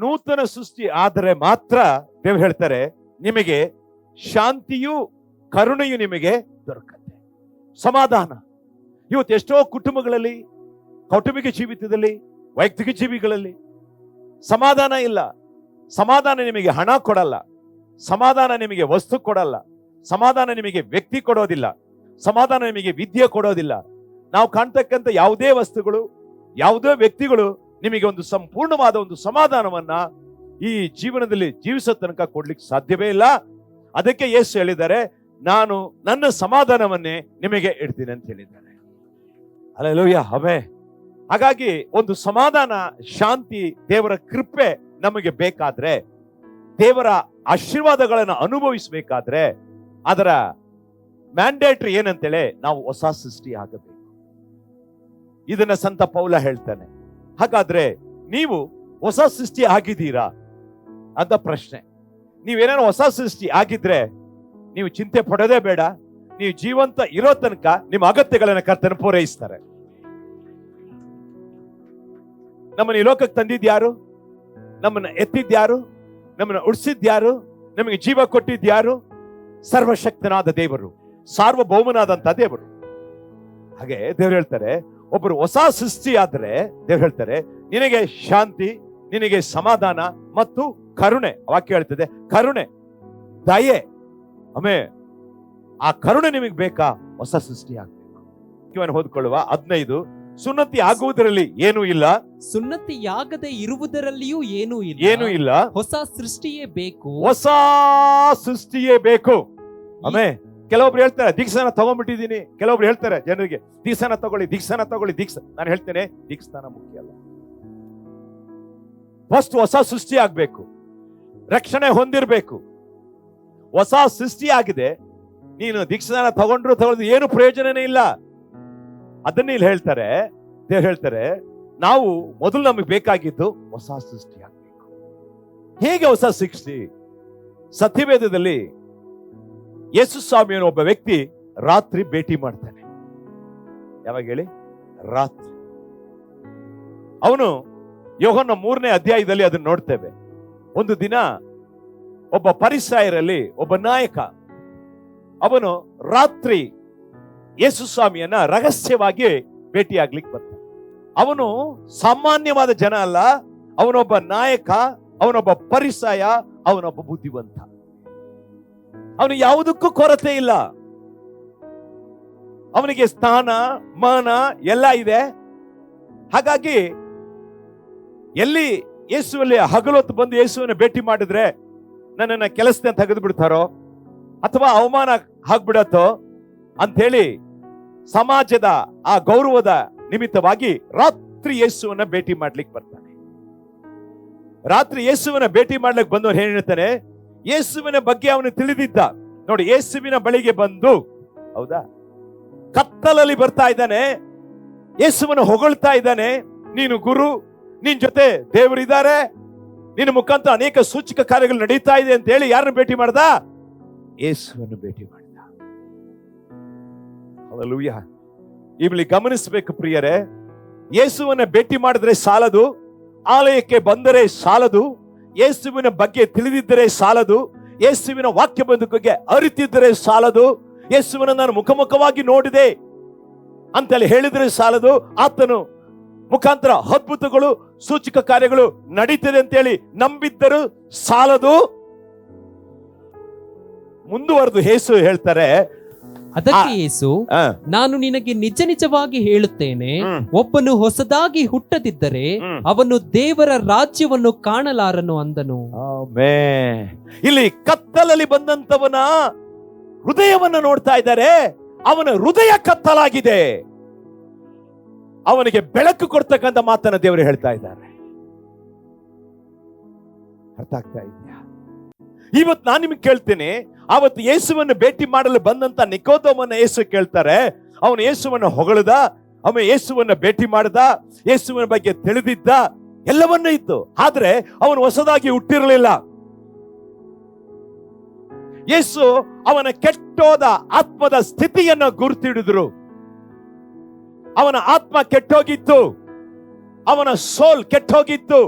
ನೂತನ ಸೃಷ್ಟಿ ಆದರೆ ಮಾತ್ರ ದೇವರು ಹೇಳ್ತಾರೆ ನಿಮಗೆ ಶಾಂತಿಯು ಕರುಣೆಯು ನಿಮಗೆ ದೊರಕತ್ತೆ, ಸಮಾಧಾನ. ಇವತ್ತು ಎಷ್ಟೋ ಕುಟುಂಬಗಳಲ್ಲಿ, ಕೌಟುಂಬಿಕ ಜೀವಿತದಲ್ಲಿ, ವೈಯಕ್ತಿಕ ಜೀವಿಗಳಲ್ಲಿ ಸಮಾಧಾನ ಇಲ್ಲ. ಸಮಾಧಾನ ನಿಮಗೆ ಹಣ ಕೊಡಲ್ಲ, ಸಮಾಧಾನ ನಿಮಗೆ ವಸ್ತು ಕೊಡಲ್ಲ, ಸಮಾಧಾನ ನಿಮಗೆ ವ್ಯಕ್ತಿ ಕೊಡೋದಿಲ್ಲ, ಸಮಾಧಾನ ನಿಮಗೆ ವಿದ್ಯೆ ಕೊಡೋದಿಲ್ಲ. ನಾವು ಕಾಣ್ತಕ್ಕಂಥ ಯಾವುದೇ ವಸ್ತುಗಳು, ಯಾವುದೇ ವ್ಯಕ್ತಿಗಳು ನಿಮಗೆ ಒಂದು ಸಂಪೂರ್ಣವಾದ ಒಂದು ಸಮಾಧಾನವನ್ನ ಈ ಜೀವನದಲ್ಲಿ ಜೀವಿಸೋ ತನಕ ಕೊಡ್ಲಿಕ್ಕೆ ಸಾಧ್ಯವೇ ಇಲ್ಲ. ಅದಕ್ಕೆ ಯೇಸು ಹೇಳಿದ್ದಾರೆ, ನಾನು ನನ್ನ ಸಮಾಧಾನವನ್ನೇ ನಿಮಗೆ ಇಡ್ತೀನಿ ಅಂತ ಹೇಳಿದ್ದಾರೆ. Hallelujah, amen. ಹಾಗಾಗಿ ಒಂದು ಸಮಾಧಾನ, ಶಾಂತಿ, ದೇವರ ಕೃಪೆ ನಮಗೆ ಬೇಕಾದ್ರೆ, ದೇವರ ಆಶೀರ್ವಾದಗಳನ್ನು ಅನುಭವಿಸಬೇಕಾದ್ರೆ ಅದರ ಮ್ಯಾಂಡೇಟ್ರಿ ಏನಂತೇಳಿ ನಾವು ಹೊಸ ಸೃಷ್ಟಿ ಆಗಬೇಕು. ಇದನ್ನ ಸಂತ ಪೌಲ ಹೇಳ್ತಾನೆ. ಹಾಗಾದ್ರೆ ನೀವು ಹೊಸ ಸೃಷ್ಟಿ ಆಗಿದ್ದೀರಾ ಅಂತ ಪ್ರಶ್ನೆ. ನೀವೇನಾದ್ರು ಹೊಸ ಸೃಷ್ಟಿ ಆಗಿದ್ರೆ ನೀವು ಚಿಂತೆ ಪಡೋದೇ ಬೇಡ. ನೀವು ಜೀವಂತ ಇರೋ ತನಕ ನಿಮ್ಮ ಅಗತ್ಯಗಳನ್ನು ಕರ್ತನ ಪೂರೈಸ್ತಾರೆ. ನಮ್ಮನ್ನ ಈ ಲೋಕಕ್ಕೆ ತಂದಿದ್ಯಾರು? ನಮ್ಮನ್ನ ಎತ್ತಿದ್ಯಾರು? ನಮ್ಮನ್ನ ಉಳಿಸಿದ್ಯಾರು? ನಮಗೆ ಜೀವ ಕೊಟ್ಟಿದ್ಯಾರು? ಸರ್ವಶಕ್ತನಾದ ದೇವರು, ಸಾರ್ವಭೌಮನಾದಂತ ದೇವರು. ಹಾಗೆ ದೇವ್ರು ಹೇಳ್ತಾರೆ, ಒಬ್ಬರು ಹೊಸ ಸೃಷ್ಟಿ ಆದ್ರೆ ದೇವ್ರು ಹೇಳ್ತಾರೆ ನಿನಗೆ ಶಾಂತಿ, ನಿನಗೆ ಸಮಾಧಾನ ಮತ್ತು ಕರುಣೆ. ವಾಕ್ಯ ಹೇಳ್ತದೆ ಕರುಣೆ, ದಯೆ. ಆಮೇಲೆ ಆ ಕರುಣೆ ನಿಮಗೆ ಬೇಕಾ? ಹೊಸ ಸೃಷ್ಟಿ ಆಗ್ಬೇಕು. ಓದ್ಕೊಳ್ಳುವ 15, ಸುನ್ನತಿ ಆಗುವುದರಲ್ಲಿ ಏನೂ ಇಲ್ಲ, ಸುನ್ನತಿಯಾಗದೆ ಇರುವುದರಲ್ಲಿಯೂ ಏನೂ ಇಲ್ಲ, ಹೊಸ ಸೃಷ್ಟಿಯೇ ಬೇಕು, ಹೊಸ ಸೃಷ್ಟಿಯೇ ಬೇಕು. ಆಮೇಲೆ ಕೆಲವೊಬ್ರು ಹೇಳ್ತಾರೆ ದೀಕ್ಷಾನ ತಗೊಂಡ್ಬಿಟ್ಟಿದ್ದೀನಿ. ಕೆಲವೊಬ್ರು ಹೇಳ್ತಾರೆ ಜನರಿಗೆ ದೀಕ್ಷಾನ ತಗೊಳ್ಳಿ, ದೀಕ್ಷಾನ ತಗೊಳ್ಳಿ, ದೀಕ್ಷಾ. ನಾನು ಹೇಳ್ತೇನೆ ದೀಕ್ಷಾನ ಮುಖ್ಯ ಅಲ್ಲ. ಫಸ್ಟ್ ಹೊಸ ಸೃಷ್ಟಿ ಆಗ್ಬೇಕು, ರಕ್ಷಣೆ ಹೊಂದಿರಬೇಕು. ಹೊಸ ಸೃಷ್ಟಿ ಆಗಿದೆ, ನೀನು ದೀಕ್ಷಾನ ತಗೊಂಡ್ರು ಏನು ಪ್ರಯೋಜನನೇ ಇಲ್ಲ. ಅದನ್ನ ಇಲ್ಲಿ ಹೇಳ್ತಾರೆ, ದೇವ್ರು ಹೇಳ್ತಾರೆ ನಾವು ಮೊದಲು ನಮಗೆ ಬೇಕಾಗಿದ್ದು ಹೊಸ ಸೃಷ್ಟಿ ಆಗ್ಬೇಕು. ಹೇಗೆ ಹೊಸ ಸೃಷ್ಟಿ? ಸತ್ಯವೇದದಲ್ಲಿ ಯೇಸು ಸ್ವಾಮಿಯನ್ನು ಒಬ್ಬ ವ್ಯಕ್ತಿ ರಾತ್ರಿ ಭೇಟಿ ಮಾಡ್ತಾನೆ. ಯಾವಾಗ ಹೇಳಿ? ರಾತ್ರಿ. ಅವನು ಯೋಹನ್ನ 3ನೇ ಅಧ್ಯಾಯದಲ್ಲಿ ಅದನ್ನ ನೋಡ್ತೇವೆ. ಒಂದು ದಿನ ಒಬ್ಬ ಫರಿಸಾಯರಲ್ಲಿ ಒಬ್ಬ ನಾಯಕ, ಅವನು ರಾತ್ರಿ ಯೇಸು ಸ್ವಾಮಿಯನ್ನ ರಹಸ್ಯವಾಗಿ ಭೇಟಿಯಾಗ್ಲಿಕ್ಕೆ ಬರ್ತಾನೆ. ಅವನು ಸಾಮಾನ್ಯವಾದ ಜನ ಅಲ್ಲ, ಅವನೊಬ್ಬ ನಾಯಕ, ಅವನೊಬ್ಬ ಫರಿಸಾಯ, ಅವನೊಬ್ಬ ಬುದ್ಧಿವಂತ. ಅವನು ಯಾವುದಕ್ಕೂ ಕೊರತೆ ಇಲ್ಲ. ಅವನಿಗೆ ಸ್ಥಾನ, ಮಾನ ಎಲ್ಲ ಇದೆ. ಹಾಗಾಗಿ ಎಲ್ಲಿ ಯೇಸುವಲ್ಲಿ ಹಗಲೊತ್ತು ಬಂದು ಯೇಸುವನ್ನ ಭೇಟಿ ಮಾಡಿದ್ರೆ ನನ್ನನ್ನ ಕೆಲಸದಿಂದ ತೆಗೆದು ಬಿಡ್ತಾರೋ ಅಥವಾ ಅವಮಾನ ಆಗ್ಬಿಡತ್ತೋ ಅಂತ ಹೇಳಿ ಸಮಾಜದ ಆ ಗೌರವದ ನಿಮಿತ್ತವಾಗಿ ರಾತ್ರಿ ಯೇಸುವನ್ನ ಭೇಟಿ ಮಾಡ್ಲಿಕ್ಕೆ ಬರ್ತಾನೆ. ರಾತ್ರಿ ಯೇಸುವನ್ನ ಭೇಟಿ ಮಾಡ್ಲಿಕ್ಕೆ ಬಂದವನು ಏನ್ ಹೇಳ್ತಾನೆ? ಯೇಸುವಿನ ಬಗ್ಗೆ ಅವನು ತಿಳಿದಿದ್ದ. ನೋಡಿ, ಯೇಸುವಿನ ಬಳಿಗೆ ಬಂದು, ಹೌದಾ, ಕತ್ತಲಲ್ಲಿ ಬರ್ತಾ ಇದ್ದಾನೆ, ಯೇಸುವನ್ನು ಹೊಗಳ್ತಾ ಇದ್ದಾನೆ. ನೀನು ಗುರು, ನಿನ್ ಜೊತೆ ದೇವರಿದ್ದಾರೆ, ನಿನ್ನ ಮುಖಾಂತರ ಅನೇಕ ಸೂಚಕ ಕಾರ್ಯಗಳು ನಡೀತಾ ಇದೆ ಅಂತ ಹೇಳಿ ಯಾರನ್ನು ಭೇಟಿ ಮಾಡ್ದ? ಯೇಸುವನ್ನು ಭೇಟಿ ಮಾಡಿದ. ಹಲ್ಲೆಲೂಯಾ. ಇಲ್ಲಿ ಗಮನಿಸಬೇಕು ಪ್ರಿಯರೇ, ಯೇಸುವನ್ನ ಭೇಟಿ ಮಾಡಿದ್ರೆ ಸಾಲದು, ಆಲಯಕ್ಕೆ ಬಂದರೆ ಸಾಲದು, ಯೇಸುವಿನ ಬಗ್ಗೆ ತಿಳಿದಿದ್ದರೆ ಸಾಲದು, ಯೇಸುವಿನ ವಾಕ್ಯ ಬದುಕಿಗೆ ಅರಿತಿದ್ದರೆ ಸಾಲದು, ಯೇಸುವಿನ ನಾನು ಮುಖಮುಖವಾಗಿ ನೋಡಿದೆ ಅಂತೇಳಿ ಹೇಳಿದ್ರೆ ಸಾಲದು, ಆತನು ಮುಖಾಂತರ ಅದ್ಭುತಗಳು ಸೂಚಕ ಕಾರ್ಯಗಳು ನಡೀತದೆ ಅಂತೇಳಿ ನಂಬಿದ್ದರು ಸಾಲದು. ಮುಂದುವರೆದು ಯೇಸು ಹೇಳ್ತಾರೆ, ಅದಕ್ಕೆ ಯೇಸು, ನಾನು ನಿನಗೆ ನಿಜ ನಿಜವಾಗಿ ಹೇಳುತ್ತೇನೆ, ಒಬ್ಬನು ಹೊಸದಾಗಿ ಹುಟ್ಟದಿದ್ದರೆ ಅವನು ದೇವರ ರಾಜ್ಯವನ್ನು ಕಾಣಲಾರನು ಅಂದನು. ಇಲ್ಲಿ ಕತ್ತಲಲ್ಲಿ ಬಂದಂತವನ ಹೃದಯವನ್ನ ನೋಡ್ತಾ ಇದ್ದಾರೆ. ಅವನ ಹೃದಯ ಕತ್ತಲಾಗಿದೆ. ಅವನಿಗೆ ಬೆಳಕು ಕೊಡ್ತಕ್ಕಂಥ ಮಾತನ್ನ ದೇವರು ಹೇಳ್ತಾ ಇದ್ದಾರೆ. ಅರ್ಥ ಆಗ್ತಾ ಇದೆಯಾ? ಇವತ್ತು ನಾನು ನಿಮಗೆ ಕೇಳ್ತೇನೆ, ಅವತ್ತು ಯೇಸುವನ್ನು ಭೇಟಿ ಮಾಡಲು ಬಂದಂತ ನಿಕೋದೇಮನ ಯೇಸು ಕೇಳ್ತಾರೆ. ಅವನು ಯೇಸುವನ್ನು ಹೊಗಳದ, ಅವನು ಯೇಸುವನ್ನು ಭೇಟಿ ಮಾಡದ, ಯೇಸುವಿನ ಬಗ್ಗೆ ತಿಳಿದಿದ್ದ, ಎಲ್ಲವನ್ನೂ ಇತ್ತು. ಆದ್ರೆ ಅವನು ಹೊಸದಾಗಿ ಹುಟ್ಟಿರಲಿಲ್ಲ. ಯೇಸು ಅವನ ಕೆಟ್ಟೋದ ಆತ್ಮದ ಸ್ಥಿತಿಯನ್ನು ಗುರುತಿಡಿದ್ರು. ಅವನ ಆತ್ಮ ಕೆಟ್ಟೋಗಿತ್ತು, ಅವನ ಸೋಲ್ ಕೆಟ್ಟೋಗಿತ್ತು,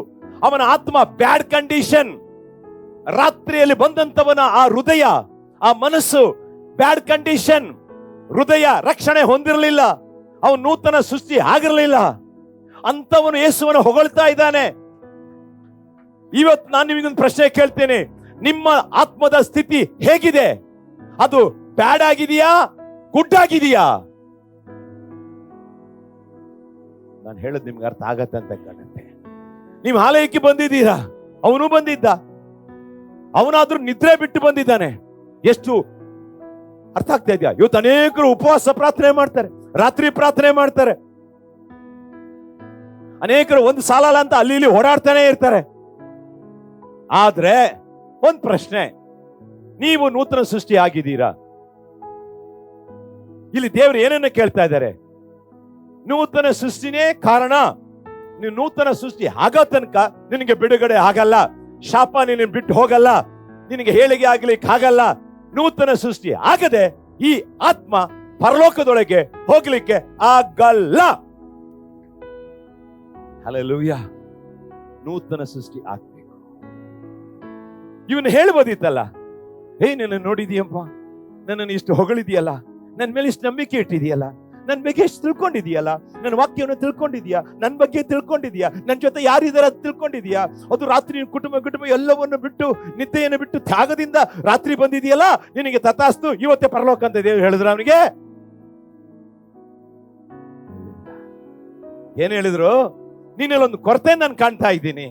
ಅವನ ಆತ್ಮ ಬ್ಯಾಡ್ ಕಂಡೀಷನ್. ರಾತ್ರಿಯಲ್ಲಿ ಬಂದಂತವನ ಆ ಹೃದಯ, ಆ ಮನಸ್ಸು ಬ್ಯಾಡ್ ಕಂಡೀಷನ್. ಹೃದಯ ರಕ್ಷಣೆ ಹೊಂದಿರಲಿಲ್ಲ, ಅವನು ನೂತನ ಸೃಷ್ಟಿ ಆಗಿರಲಿಲ್ಲ. ಅಂತವನು ಯೇಸುವನ್ನು ಹೊಗಳ್ತಾ ಇದ್ದಾನೆ. ಇವತ್ತು ನಾನು ನಿಮಗೊಂದು ಪ್ರಶ್ನೆ ಕೇಳ್ತೇನೆ, ನಿಮ್ಮ ಆತ್ಮದ ಸ್ಥಿತಿ ಹೇಗಿದೆ? ಅದು ಬ್ಯಾಡ್ ಆಗಿದೆಯಾ, ಗುಡ್ ಆಗಿದೆಯಾ? ನಾನು ಹೇಳೋದು ನಿಮ್ಗೆ ಅರ್ಥ ಆಗತ್ತೆ ಅಂತ ಕಾಣುತ್ತೆ. ನೀವು ಆಲಯಕ್ಕೆ ಬಂದಿದ್ದೀರಾ, ಅವನು ಬಂದಿದ್ದ, ಅವನಾದ್ರೂ ನಿದ್ರೆ ಬಿಟ್ಟು ಬಂದಿದ್ದಾನೆ. ಎಷ್ಟು ಅರ್ಥ ಆಗ್ತಾ ಇದೆಯಾ? ಇವತ್ತು ಅನೇಕರು ಉಪವಾಸ ಪ್ರಾರ್ಥನೆ ಮಾಡ್ತಾರೆ, ರಾತ್ರಿ ಪ್ರಾರ್ಥನೆ ಮಾಡ್ತಾರೆ. ಅನೇಕರು ಒಂದು ಸಾಲಲ್ಲ ಅಂತ ಅಲ್ಲಿ ಇಲ್ಲಿ ಓಡಾಡ್ತಾನೆ ಇರ್ತಾರೆ. ಆದ್ರೆ ಒಂದ್ ಪ್ರಶ್ನೆ, ನೀವು ನೂತನ ಸೃಷ್ಟಿ ಆಗಿದ್ದೀರಾ? ಇಲ್ಲಿ ದೇವರು ಏನನ್ನ ಕೇಳ್ತಾ ಇದ್ದಾರೆ? ನೂತನ ಸೃಷ್ಟಿನೇ ಕಾರಣ. ನೀವು ನೂತನ ಸೃಷ್ಟಿ ಆಗೋ ತನಕ ನಿನಗೆ ಬಿಡುಗಡೆ ಆಗಲ್ಲ, ಶಾಪ ನಿನ್ನ ಬಿಟ್ಟು ಹೋಗಲ್ಲ, ನಿನಗೆ ಹೇಳಿಕೆ ಆಗ್ಲಿಕ್ಕೆ ಆಗಲ್ಲ. ನೂತನ ಸೃಷ್ಟಿ ಆಗದೆ ಈ ಆತ್ಮ ಪರಲೋಕದೊಳಗೆ ಹೋಗ್ಲಿಕ್ಕೆ ಆಗಲ್ಲ. ಹಲ್ಲೆಲೂಯಾ. ನೂತನ ಸೃಷ್ಟಿ ಆಗ್ಬೇಕು. ಇವನು ಹೇಳ್ಬೋದಿತ್ತಲ್ಲ, ನನ್ನ ನೋಡಿದೀಯಪ್ಪ, ನನ್ನನ್ನು ಇಷ್ಟು ಹೊಗಳಿದೆಯಲ್ಲ, ನನ್ನ ಮೇಲೆ ಇಷ್ಟು ನಂಬಿಕೆ ಇಟ್ಟಿದೆಯಲ್ಲ, ನನ್ನ ಬಗ್ಗೆ ಎಷ್ಟು ತಿಳ್ಕೊಂಡಿದೀಯಲ್ಲ, ನನ್ನ ವಾಕ್ಯವನ್ನು ತಿಳ್ಕೊಂಡಿದ್ಯಾ, ನನ್ನ ಬಗ್ಗೆ ತಿಳ್ಕೊಂಡಿದ್ಯಾ, ನನ್ನ ಜೊತೆ ಯಾರಿದಾರ ತಿಳ್ಕೊಂಡಿದ್ಯಾ, ಅದು ರಾತ್ರಿ ಕುಟುಂಬ ಎಲ್ಲವನ್ನು ಬಿಟ್ಟು, ನಿದ್ದೆಯನ್ನು ಬಿಟ್ಟು ತ್ಯಾಗದಿಂದ ರಾತ್ರಿ ಬಂದಿದೆಯಲ್ಲ, ನಿನಗೆ ತಥಾಸ್ತು, ಇವತ್ತೇ ಪರಲೋಕ ಅಂತ ದೇವರು ಹೇಳಿದ್ರು. ಅವನಿಗೆ ಏನ್ ಹೇಳಿದ್ರು? ನೀನಲ್ಲೊಂದು ಕೊರತೆ ನಾನು ಕಾಣ್ತಾ ಇದ್ದೀನಿ.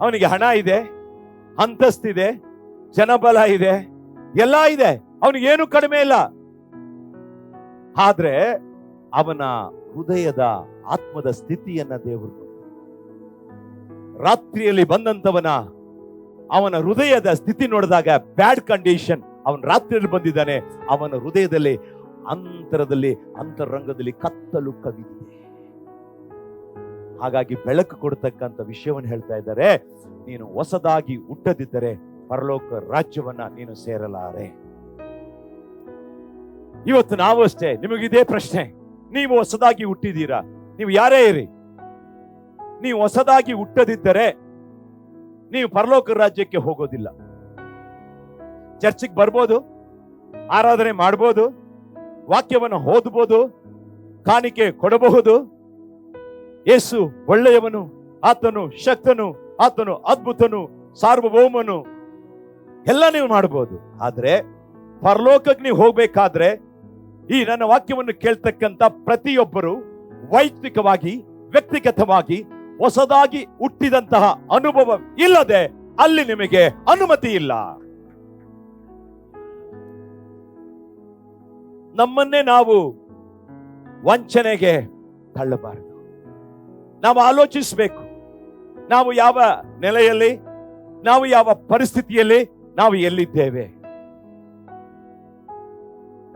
ಅವನಿಗೆ ಹಣ ಇದೆ, ಅಂತಸ್ತಿದೆ, ಜನಬಲ ಇದೆ, ಎಲ್ಲ ಇದೆ, ಅವನಿಗೇನು ಕಡಿಮೆ ಇಲ್ಲ. ಆದ್ರೆ ಅವನ ಹೃದಯದ ಆತ್ಮದ ಸ್ಥಿತಿಯನ್ನ ದೇವರು ರಾತ್ರಿಯಲ್ಲಿ ಬಂದಂತವನ ಅವನ ಹೃದಯದ ಸ್ಥಿತಿ ನೋಡಿದಾಗ ಬ್ಯಾಡ್ ಕಂಡೀಷನ್. ಅವನ ರಾತ್ರಿಯಲ್ಲಿ ಬಂದಿದ್ದಾನೆ, ಅವನ ಹೃದಯದಲ್ಲಿ ಅಂತರಂಗದಲ್ಲಿ ಕತ್ತಲು ಕವಿದಿದೆ. ಹಾಗಾಗಿ ಬೆಳಕು ಕೊಡ್ತಕ್ಕಂಥ ವಿಷಯವನ್ನು ಹೇಳ್ತಾ ಇದ್ದಾರೆ. ನೀನು ಹೊಸದಾಗಿ ಹುಟ್ಟದಿದ್ದರೆ ಪರಲೋಕ ರಾಜ್ಯವನ್ನ ನೀನು ಸೇರಲಾರೆ. ಇವತ್ತು ನಾವು ಅಷ್ಟೇ, ನಿಮಗಿದೇ ಪ್ರಶ್ನೆ. ನೀವು ಹೊಸದಾಗಿ ಹುಟ್ಟಿದ್ದೀರಾ? ನೀವು ಯಾರೇ ಇರಿ, ನೀವು ಹೊಸದಾಗಿ ಹುಟ್ಟದಿದ್ದರೆ ನೀವು ಪರಲೋಕ ರಾಜ್ಯಕ್ಕೆ ಹೋಗೋದಿಲ್ಲ. ಚರ್ಚಿಗೆ ಬರ್ಬೋದು, ಆರಾಧನೆ ಮಾಡ್ಬೋದು, ವಾಕ್ಯವನ್ನು ಓದಬಹುದು, ಕಾಣಿಕೆ ಕೊಡಬಹುದು. ಯೇಸು ಒಳ್ಳೆಯವನು, ಆತನು ಶಕ್ತನು, ಆತನು ಅದ್ಭುತನು, ಸಾರ್ವಭೌಮನು, ಎಲ್ಲ ನೀವು ಮಾಡಬಹುದು. ಆದ್ರೆ ಪರಲೋಕಕ್ಕೆ ನೀವು ಹೋಗ್ಬೇಕಾದ್ರೆ ಈ ನನ್ನ ವಾಕ್ಯವನ್ನು ಕೇಳ್ತಕ್ಕಂಥ ಪ್ರತಿಯೊಬ್ಬರು ವೈಯಕ್ತಿಕವಾಗಿ, ವ್ಯಕ್ತಿಗತವಾಗಿ ಹೊಸದಾಗಿ ಹುಟ್ಟಿದಂತಹ ಅನುಭವ ಇಲ್ಲದೆ ಅಲ್ಲಿ ನಿಮಗೆ ಅನುಮತಿ ಇಲ್ಲ. ನಮ್ಮನ್ನೇ ನಾವು ವಂಚನೆಗೆ ತಳ್ಳಬಾರದು. ನಾವು ಆಲೋಚಿಸಬೇಕು, ನಾವು ಯಾವ ನೆಲೆಯಲ್ಲಿ, ನಾವು ಯಾವ ಪರಿಸ್ಥಿತಿಯಲ್ಲಿ ನಾವು ಎಲ್ಲಿದ್ದೇವೆ.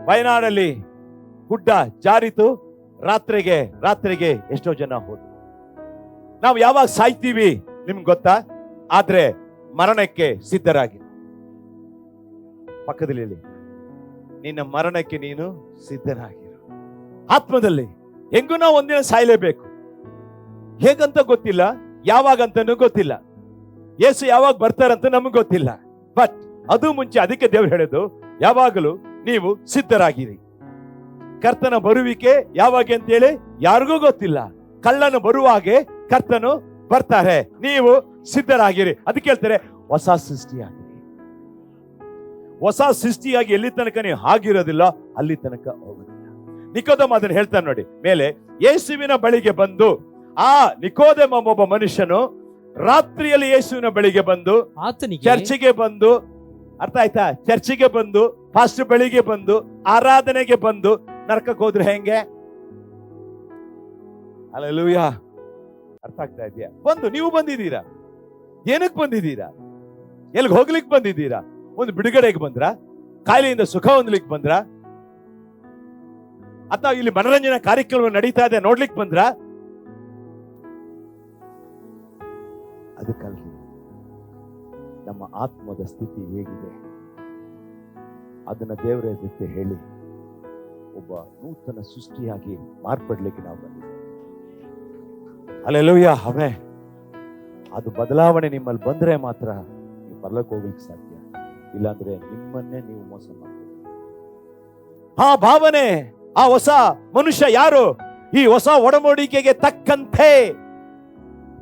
ವಯನಾಡಲ್ಲಿ ಗುಡ್ಡ ಜಾರಿತು, ರಾತ್ರಿಗೆ ಎಷ್ಟೋ ಜನ ಹೋದ್ರು. ನಾವು ಯಾವಾಗ ಸಾಯ್ತೀವಿ ನಿಮ್ಗೆ ಗೊತ್ತಾ? ಆದ್ರೆ ಮರಣಕ್ಕೆ ಸಿದ್ಧರಾಗಿ. ಪಕ್ಕದಲ್ಲಿ ಹೇಳಿ, ನಿನ್ನ ಮರಣಕ್ಕೆ ನೀನು ಸಿದ್ಧನಾಗಿರು. ಆತ್ಮದಲ್ಲಿ ಹೆಂಗೂ ನಾವು ಒಂದಿನ ಸಾಯ್ಲೇಬೇಕು. ಹೇಗಂತ ಗೊತ್ತಿಲ್ಲ, ಯಾವಾಗಂತನೂ ಗೊತ್ತಿಲ್ಲ, ಯೇಸು ಯಾವಾಗ ಬರ್ತಾರಂತ ನಮಗ್ ಗೊತ್ತಿಲ್ಲ. ಬಟ್ ಅದು ಮುಂಚೆ, ಅದಕ್ಕೆ ದೇವ್ರು ಹೇಳೋದು, ಯಾವಾಗಲೂ ನೀವು ಸಿದ್ಧರಾಗಿರಿ. ಕರ್ತನ ಬರುವಿಕೆ ಯಾವಾಗ ಅಂತೇಳಿ ಯಾರಿಗೂ ಗೊತ್ತಿಲ್ಲ. ಕಳ್ಳನು ಬರುವಾಗೆ ಕರ್ತನು ಬರ್ತಾರೆ, ನೀವು ಸಿದ್ಧರಾಗಿರಿ. ಅದಕ್ಕೆ ಹೇಳ್ತಾರೆ ಹೊಸ ಸೃಷ್ಟಿಯಾಗಿರಿ. ಹೊಸ ಸೃಷ್ಟಿಯಾಗಿ ಎಲ್ಲಿ ತನಕ ನೀವು ಆಗಿರೋದಿಲ್ಲ ಅಲ್ಲಿ ತನಕ ಹೋಗೋದಿಲ್ಲ. ನಿಕೋದೇಮ ಅದನ್ನು ಹೇಳ್ತಾನೆ ನೋಡಿ ಮೇಲೆ. ಯೇಸುವಿನ ಬಳಿಗೆ ಬಂದು, ಆ ನಿಕೋದೇಮ ಒಬ್ಬ ಮನುಷ್ಯನು ರಾತ್ರಿಯಲ್ಲಿ ಯೇಸುವಿನ ಬಳಿಗೆ ಬಂದು, ಚರ್ಚಿಗೆ ಬಂದು, ಅರ್ಥ ಆಯ್ತಾ, ಚರ್ಚಿಗೆ ಬಂದು, ಪಾಸ್ಟರ್ ಬಳಿಗೆ ಬಂದು, ಆರಾಧನೆಗೆ ಬಂದು ನರಕಕ್ಕೆ ಹೋದ್ರೆ ಹೆಂಗೆ? ಹಲ್ಲೆಲೂಯಾ. ಅರ್ಥ ಆಗ್ತಾ ಇದೆಯಾ? ಬಂದು ನೀವು ಬಂದಿದ್ದೀರಾ, ಏನಕ್ಕೆ ಬಂದಿದ್ದೀರಾ? ಎಲ್ಲಿಗೆ ಹೋಗ್ಲಿಕ್ಕೆ ಬಂದಿದ್ದೀರಾ? ಒಂದು ಬಿಡುಗಡೆಗೆ ಬಂದ್ರ? ಕಾಯಿಲೆಯಿಂದ ಸುಖ ಹೊಂದಲಿಕ್ಕೆ ಬಂದ್ರ? ಅಥವಾ ಇಲ್ಲಿ ಮನರಂಜನಾ ಕಾರ್ಯಕ್ರಮ ನಡೀತಾ ಇದೆ ನೋಡ್ಲಿಕ್ಕೆ ಬಂದ್ರ? ಅದಕ್ಕಲ್ಲ, ನಮ್ಮ ಆತ್ಮದ ಸ್ಥಿತಿ ಹೇಗಿದೆ ಅದನ್ನ ದೇವರ ಜೊತೆ ಹೇಳಿ ಒಬ್ಬ ನೂತನ ಸೃಷ್ಟಿಯಾಗಿ ಮಾರ್ಪಡ್ಲಿಕ್ಕೆ ನಾವು ಬಂದಿದ್ದೇವೆ. ಹಲ್ಲೆಲೂಯಾ. ಆಮೆನ್. ಅದು ಬದಲಾವಣೆ ನಿಮ್ಮಲ್ಲಿ ಬಂದ್ರೆ ಮಾತ್ರ ನೀವು ಪರಲೋಕ ಹೋಗ್ಲಿಕ್ಕೆ ಸಾಧ್ಯ. ಇಲ್ಲಾಂದ್ರೆ ನಿಮ್ಮನ್ನೇ ನೀವು ಮೋಸ ಮಾಡ್ತೀರಿ. ಆ ಭಾವನೆ, ಆ ಹೊಸ ಮನುಷ್ಯ ಯಾರು? ಈ ಹೊಸ ಒಡಂಬಡಿಕೆಗೆ ತಕ್ಕಂತೆ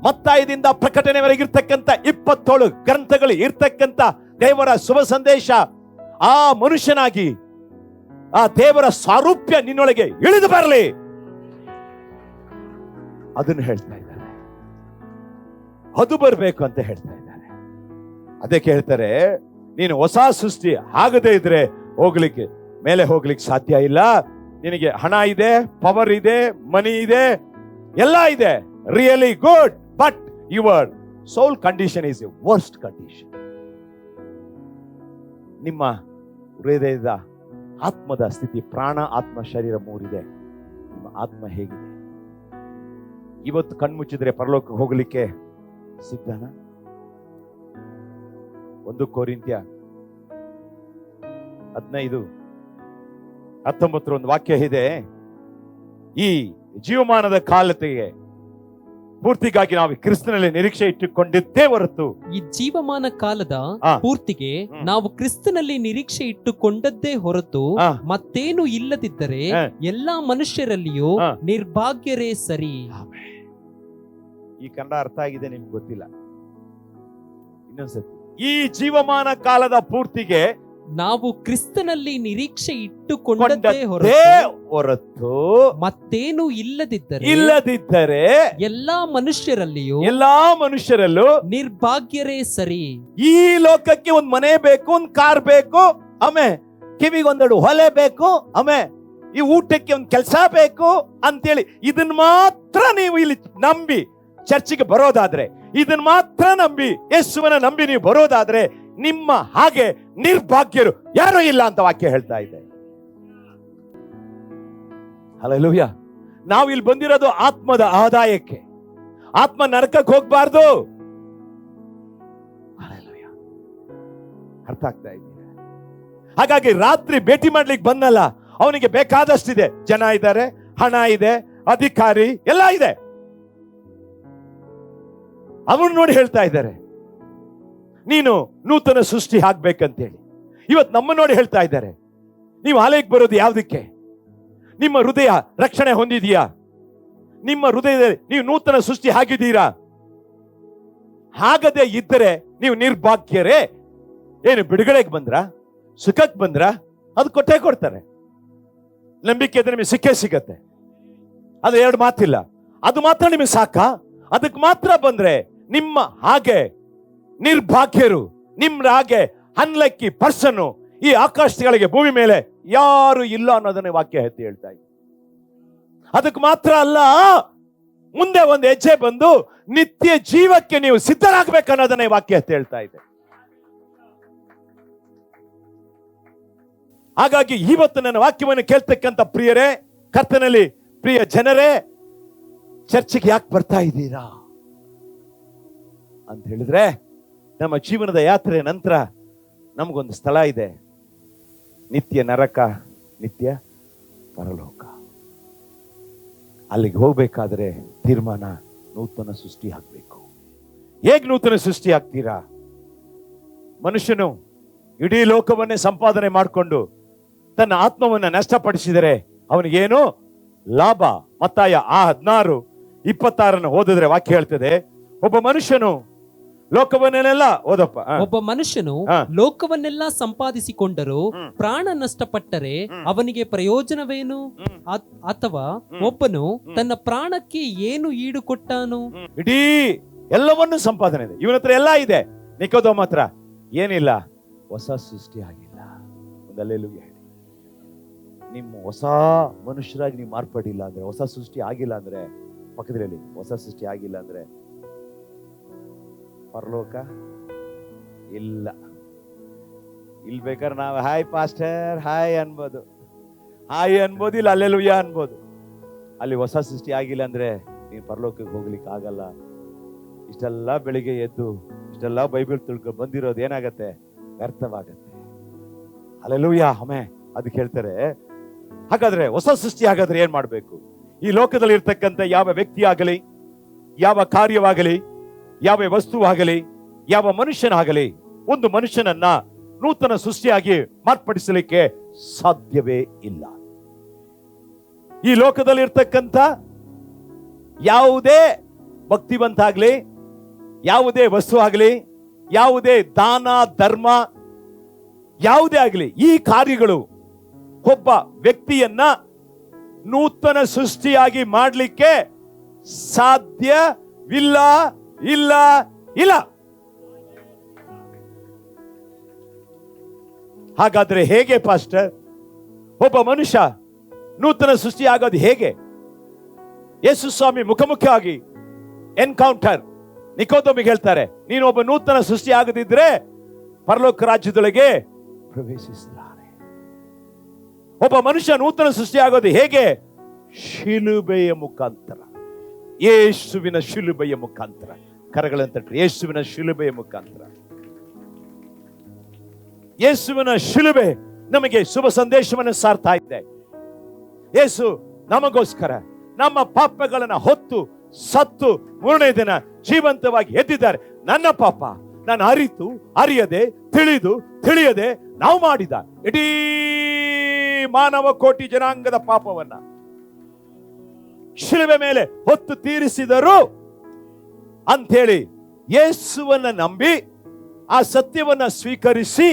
ಮತ್ತಾಯದಿಂದ ಪ್ರಕಟಣೆವರೆಗಿರ್ತಕ್ಕಂಥ 27 ಗ್ರಂಥಗಳು ಇರ್ತಕ್ಕಂಥ ದೇವರ ಶುಭ ಸಂದೇಶ, ಆ ಮನುಷ್ಯನಾಗಿ ಆ ದೇವರ ಸಾರೂಪ್ಯ ನಿನ್ನೊಳಗೆ ಇಳಿದು ಬರಲಿ, ಅದನ್ನು ಹೇಳ್ತಾ ಇದ್ದಾರೆ. ಅದು ಬರಬೇಕು ಅಂತ ಹೇಳ್ತಾ ಇದ್ದಾರೆ. ಅದಕ್ಕೆ ಹೇಳ್ತಾರೆ, ನೀನು ಹೊಸ ಸೃಷ್ಟಿ ಆಗದೆ ಇದ್ರೆ ಹೋಗ್ಲಿಕ್ಕೆ, ಮೇಲೆ ಹೋಗ್ಲಿಕ್ಕೆ ಸಾಧ್ಯ ಇಲ್ಲ. ನಿನಗೆ ಹಣ ಇದೆ, ಪವರ್ ಇದೆ, ಮನಿ ಇದೆ, ಎಲ್ಲ ಇದೆ, really good, but your soul condition is a worst condition. ನಿಮ್ಮ ಹೃದಯದ ಆತ್ಮದ ಸ್ಥಿತಿ, ಪ್ರಾಣ, ಆತ್ಮ, ಶರೀರ ಮೂರಿದೆ. ನಿಮ್ಮ ಆತ್ಮ ಹೇಗಿದೆ? ಇವತ್ತು ಕಣ್ಮುಚ್ಚಿದ್ರೆ ಪರಲೋಕ ಹೋಗಲಿಕ್ಕೆ ಸಿದ್ಧನಾ? 1 ಕೊರಿಂಥ್ಯ 15:19 ಒಂದು ವಾಕ್ಯ ಇದೆ. ಈ ಜೀವಮಾನದ ಕಾಲತೆಗೆ ಪೂರ್ತಿಗಾಗಿ ನಾವು ಕ್ರಿಸ್ತನಲ್ಲಿ ನಿರೀಕ್ಷೆ ಇಟ್ಟುಕೊಂಡಿದ್ದೇ ಹೊರತು, ಈ ಜೀವಮಾನ ಕಾಲದ ಪೂರ್ತಿಗೆ ನಾವು ಕ್ರಿಸ್ತನಲ್ಲಿ ನಿರೀಕ್ಷೆ ಇಟ್ಟುಕೊಂಡದ್ದೇ ಹೊರತು ಮತ್ತೇನು ಇಲ್ಲದಿದ್ದರೆ ಎಲ್ಲಾ ಮನುಷ್ಯರಲ್ಲಿಯೂ ನಿರ್ಭಾಗ್ಯರೇ ಸರಿ. ಈ ಕನ್ನಡ ಅರ್ಥ ಆಗಿದೆ ನಿಮ್ಗೆ ಗೊತ್ತಿಲ್ಲ, ಇನ್ನೊಂದ್ಸತಿ. ಈ ಜೀವಮಾನ ಕಾಲದ ಪೂರ್ತಿಗೆ ನಾವು ಕ್ರಿಸ್ತನಲ್ಲಿ ನಿರೀಕ್ಷೆ ಇಟ್ಟುಕೊಂಡದ್ದೇ ಹೊರತು ಮತ್ತೇನು ಇಲ್ಲದಿದ್ದರೆ ಎಲ್ಲಾ ಮನುಷ್ಯರಲ್ಲೂ ನಿರ್ಭಾಗ್ಯರೇ ಸರಿ. ಈ ಲೋಕಕ್ಕೆ ಒಂದ್ ಮನೆ ಬೇಕು, ಒಂದ್ ಕಾರ್ ಬೇಕು, ಆಮೇಲೆ ಕಿವಿಗೊಂದೆರಡು ಹೊಲೆ ಬೇಕು, ಆಮೇಲೆ ಈ ಊಟಕ್ಕೆ ಒಂದ್ ಕೆಲಸ ಬೇಕು ಅಂತೇಳಿ ಇದನ್ನ ಮಾತ್ರ ನೀವು ಇಲ್ಲಿ ನಂಬಿ ಚರ್ಚಿಗೆ ಬರೋದಾದ್ರೆ, ಇದನ್ನ ಮಾತ್ರ ನಂಬಿ ಯೇಸುವನ್ನ ನಂಬಿ ನೀವು ಬರೋದಾದ್ರೆ ನಿಮ್ಮ ಹಾಗೆ ನಿರ್ಭಾಗ್ಯರು ಯಾರೂ ಇಲ್ಲ ಅಂತ ವಾಕ್ಯ ಹೇಳ್ತಾ ಇದೆ. ಹಲ್ಲೆಲೂಯಾ. ನಾವು ಇಲ್ಲಿ ಬಂದಿರೋದು ಆತ್ಮದ ಆದಾಯಕ್ಕೆ. ಆತ್ಮ ನರಕಕ್ಕೆ ಹೋಗ್ಬಾರ್ದು. ಹಲ್ಲೆಲೂಯಾ. ಅರ್ಥ ಆಗ್ತಾ ಇದೆ? ಹಾಗಾಗಿ ರಾತ್ರಿ ಭೇಟಿ ಮಾಡ್ಲಿಕ್ಕೆ ಬಂದಲ್ಲ, ಅವನಿಗೆ ಬೇಕಾದಷ್ಟಿದೆ, ಜನ ಇದ್ದಾರೆ, ಹಣ ಇದೆ, ಅಧಿಕಾರಿ ಎಲ್ಲ ಇದೆ. ಅವನು ನೋಡಿ ಹೇಳ್ತಾ ಇದ್ದಾರೆ, ನೀನು ನೂತನ ಸೃಷ್ಟಿ ಆಗ್ಬೇಕಂತೇಳಿ. ಇವತ್ತು ನಮ್ಮ ನೋಡಿ ಹೇಳ್ತಾ ಇದ್ದಾರೆ, ನೀವು ಆಲಯಕ್ಕೆ ಬರೋದು ಯಾವುದಕ್ಕೆ? ನಿಮ್ಮ ಹೃದಯ ರಕ್ಷಣೆ ಹೊಂದಿದೆಯಾ? ನಿಮ್ಮ ಹೃದಯದಲ್ಲಿ ನೀವು ನೂತನ ಸೃಷ್ಟಿ ಆಗಿದ್ದೀರಾ? ಹಾಗದೆ ಇದ್ದರೆ ನೀವು ನಿರ್ಭಾಗ್ಯರೇ. ಏನು ಬಿಡುಗಡೆಗೆ ಬಂದ್ರ, ಸುಖಕ್ಕೆ ಬಂದ್ರ? ಅದು ಕೊಟ್ಟೇ ಕೊಡ್ತಾರೆ. ನಂಬಿಕೆ ಇದ್ರೆ ನಿಮಗೆ ಸಿಕ್ಕೇ ಸಿಗತ್ತೆ, ಅದು 2 ಮಾತಿಲ್ಲ. ಅದು ಮಾತ್ರ ನಿಮಗೆ ಸಾಕ? ಅದಕ್ಕೆ ಮಾತ್ರ ಬಂದ್ರೆ ನಿಮ್ಮ ಹಾಗೆ ನಿರ್ಭಾಗ್ಯರು, ನಿಮ್ಮ ಹಾಗೆ ಅನ್ಲಕ್ಕಿ ಪರ್ಸನ್ ಈ ಆಕಾಶಗಳಿಗೆ ಭೂಮಿ ಮೇಲೆ ಯಾರು ಇಲ್ಲ ಅನ್ನೋದನ್ನೇ ವಾಕ್ಯ ಎತ್ತಿ ಹೇಳ್ತಾ ಇದೆ. ಅದಕ್ಕೆ ಮಾತ್ರ ಅಲ್ಲ, ಮುಂದೆ ಒಂದು ಹೆಜ್ಜೆ ಬಂದು ನಿತ್ಯ ಜೀವಕ್ಕೆ ನೀವು ಸಿದ್ಧರಾಗಬೇಕನ್ನೋದನ್ನೇ ವಾಕ್ಯ ಎತ್ತಿ ಹೇಳ್ತಾ ಇದೆ. ಹಾಗಾಗಿ ಇವತ್ತು ನನ್ನ ವಾಕ್ಯವನ್ನು ಕೇಳ್ತಕ್ಕಂಥ ಪ್ರಿಯರೇ, ಕರ್ತನಲ್ಲಿ ಪ್ರಿಯ ಜನರೇ, ಚರ್ಚಿಗೆ ಯಾಕೆ ಬರ್ತಾ ಇದ್ದೀರಾ ಅಂತ ಹೇಳಿದ್ರೆ, ನಮ್ಮ ಜೀವನದ ಯಾತ್ರೆ ನಂತರ ನಮಗೊಂದು ಸ್ಥಳ ಇದೆ, ನಿತ್ಯ ನರಕ, ನಿತ್ಯ ಪರಲೋಕ. ಅಲ್ಲಿಗೆ ಹೋಗ್ಬೇಕಾದ್ರೆ ತೀರ್ಮಾನ, ನೂತನ ಸೃಷ್ಟಿ ಆಗ್ಬೇಕು. ಹೇಗ್ ನೂತನ ಸೃಷ್ಟಿ ಆಗ್ತೀರಾ? ಮನುಷ್ಯನು ಇಡೀ ಲೋಕವನ್ನೇ ಸಂಪಾದನೆ ಮಾಡಿಕೊಂಡು ತನ್ನ ಆತ್ಮವನ್ನ ನಷ್ಟಪಡಿಸಿದರೆ ಅವನಿಗೇನು ಲಾಭ? ಮತ್ತಾಯ 16:26 ಓದಿದ್ರೆ ವಾಕ್ಯ ಹೇಳ್ತದೆ, ಒಬ್ಬ ಮನುಷ್ಯನು ಲೋಕವನ್ನೆಲ್ಲ ಓದಪ್ಪ. ಒಬ್ಬ ಮನುಷ್ಯನು ಲೋಕವನ್ನೆಲ್ಲ ಸಂಪಾದಿಸಿಕೊಂಡರೂ ಪ್ರಾಣ ನಷ್ಟಪಟ್ಟರೆ ಅವನಿಗೆ ಪ್ರಯೋಜನವೇನು? ಅಥವಾ ಒಬ್ಬನು ತನ್ನ ಪ್ರಾಣಕ್ಕೆ ಏನು ಈಡು ಕೊಟ್ಟಾನು? ಇಡೀ ಎಲ್ಲವನ್ನೂ ಸಂಪಾದನೆ ಇದೆ, ಇವನ ಹತ್ರ ಎಲ್ಲ ಇದೆ, ನಿಕೋದೇಮ ಹತ್ರ ಏನಿಲ್ಲ, ಹೊಸ ಸೃಷ್ಟಿ ಆಗಿಲ್ಲ. ಒಂದಲ್ಲೆಲ್ಲೂ ಹೇಳಿ, ನಿಮ್ಮ ಹೊಸ ಮನುಷ್ಯರಾಗಿ ನೀವು ಮಾರ್ಪಡಿಲ್ಲ ಅಂದ್ರೆ, ಹೊಸ ಸೃಷ್ಟಿ ಆಗಿಲ್ಲ ಅಂದ್ರೆ, ಪಕ್ಕದಲ್ಲಿ ಹೊಸ ಸೃಷ್ಟಿ ಆಗಿಲ್ಲ ಅಂದ್ರೆ ಪರಲೋಕ ಇಲ್ಲ. ಇಲ್ಲಿ ಬೇಕಾದ್ರೆ ನಾವು ಹಾಯ್ ಪಾಸ್ಟರ್ ಹಾಯ್ ಅನ್ಬೋದು, ಇಲ್ಲ ಅಲ್ಲೆಲೂಯಾ ಅನ್ಬೋದು. ಅಲ್ಲಿ ಹೊಸ ಸೃಷ್ಟಿ ಆಗಿಲ್ಲ ಅಂದ್ರೆ ನೀನು ಪರಲೋಕಕ್ಕೆ ಹೋಗ್ಲಿಕ್ಕೆ ಆಗಲ್ಲ. ಇಷ್ಟೆಲ್ಲ ಬೆಳಿಗ್ಗೆ ಎದ್ದು ಇಷ್ಟೆಲ್ಲ ಬೈಬಲ್ ತಿಳ್ಕೊಂಡು ಬಂದಿರೋದು ಏನಾಗತ್ತೆ? ವ್ಯರ್ಥವಾಗತ್ತೆ. ಅಲ್ಲೆಲೂಯಾ. ಅದಕ್ಕೆ ಹೇಳ್ತಾರೆ, ಹಾಗಾದ್ರೆ ಹೊಸ ಸೃಷ್ಟಿ ಹಾಗಾದ್ರೆ ಏನ್ ಮಾಡ್ಬೇಕು? ಈ ಲೋಕದಲ್ಲಿ ಇರ್ತಕ್ಕಂಥ ಯಾವ ವ್ಯಕ್ತಿ ಆಗಲಿ, ಯಾವ ಕಾರ್ಯವಾಗಲಿ, ಯಾವ ವಸ್ತುವಾಗಲಿ ಯಾವ ಮನುಷ್ಯನಾಗಲಿ ಒಂದು ಮನುಷ್ಯನನ್ನ ನೂತನ ಸೃಷ್ಟಿಯಾಗಿ ಮಾರ್ಪಡಿಸಲಿಕ್ಕೆ ಸಾಧ್ಯವೇ ಇಲ್ಲ. ಈ ಲೋಕದಲ್ಲಿ ಇರ್ತಕ್ಕಂಥ ಯಾವುದೇ ಭಕ್ತಿವಂತ ಆಗ್ಲಿ, ಯಾವುದೇ ವಸ್ತು ಆಗಲಿ, ಯಾವುದೇ ದಾನ ಧರ್ಮ ಯಾವುದೇ ಆಗಲಿ, ಈ ಕಾರ್ಯಗಳು ಒಬ್ಬ ವ್ಯಕ್ತಿಯನ್ನ ನೂತನ ಸೃಷ್ಟಿಯಾಗಿ ಮಾಡಲಿಕ್ಕೆ ಸಾಧ್ಯವಿಲ್ಲ. ಇಲ್ಲ ಇಲ್ಲ. ಹಾಗಾದ್ರೆ ಹೇಗೆ ಪಾಸ್ಟರ್ ಒಬ್ಬ ಮನುಷ್ಯ ನೂತನ ಸೃಷ್ಟಿ ಆಗೋದು ಹೇಗೆ? ಯೇಸು ಸ್ವಾಮಿ ಮುಖಾಮುಖಿಯಾಗಿ ಎನ್ಕೌಂಟರ್ ನಿಕೋದೇಮಿಗೆ ಹೇಳ್ತಾರೆ, ನೀನು ಒಬ್ಬ ನೂತನ ಸೃಷ್ಟಿ ಆಗದಿದ್ರೆ ಪರಲೋಕ ರಾಜ್ಯದೊಳಗೆ ಪ್ರವೇಶಿಸಲಾರೆ. ಒಬ್ಬ ಮನುಷ್ಯ ನೂತನ ಸೃಷ್ಟಿ ಆಗೋದು ಹೇಗೆ? ಶಿಲುಬೆಯ ಮುಖಾಂತರ, ಯೇಸುವಿನ ಶಿಲುಬೆಯ ಮುಖಾಂತರ. ಕರಗಳಂತ ಯೇಸುವಿನ ಶಿಲುಬೆಯ ಮುಖಾಂತರ. ಯೇಸುವಿನ ಶಿಲುಬೆ ನಮಗೆ ಶುಭ ಸಂದೇಶವನ್ನು ಸಾರ್ತಾ ಇದೆ. ಯೇಸು ನಮಗೋಸ್ಕರ ನಮ್ಮ ಪಾಪಗಳನ್ನ ಹೊತ್ತು ಸತ್ತು ಮೂರನೇ ದಿನ ಜೀವಂತವಾಗಿ ಎದ್ದಿದ್ದಾರೆ. ನನ್ನ ಪಾಪ ನಾನು ಅರಿತು ಅರಿಯದೆ ತಿಳಿಯದೆ ನಾವು ಮಾಡಿದ ಇಡೀ ಮಾನವ ಕೋಟಿ ಜನಾಂಗದ ಪಾಪವನ್ನ ಶಿಲುಬೆ ಮೇಲೆ ಹೊತ್ತು ತೀರಿಸಿದರು ಅಂಥೇಳಿ ಯೇಸುವನ್ನ ನಂಬಿ ಆ ಸತ್ಯವನ್ನ ಸ್ವೀಕರಿಸಿ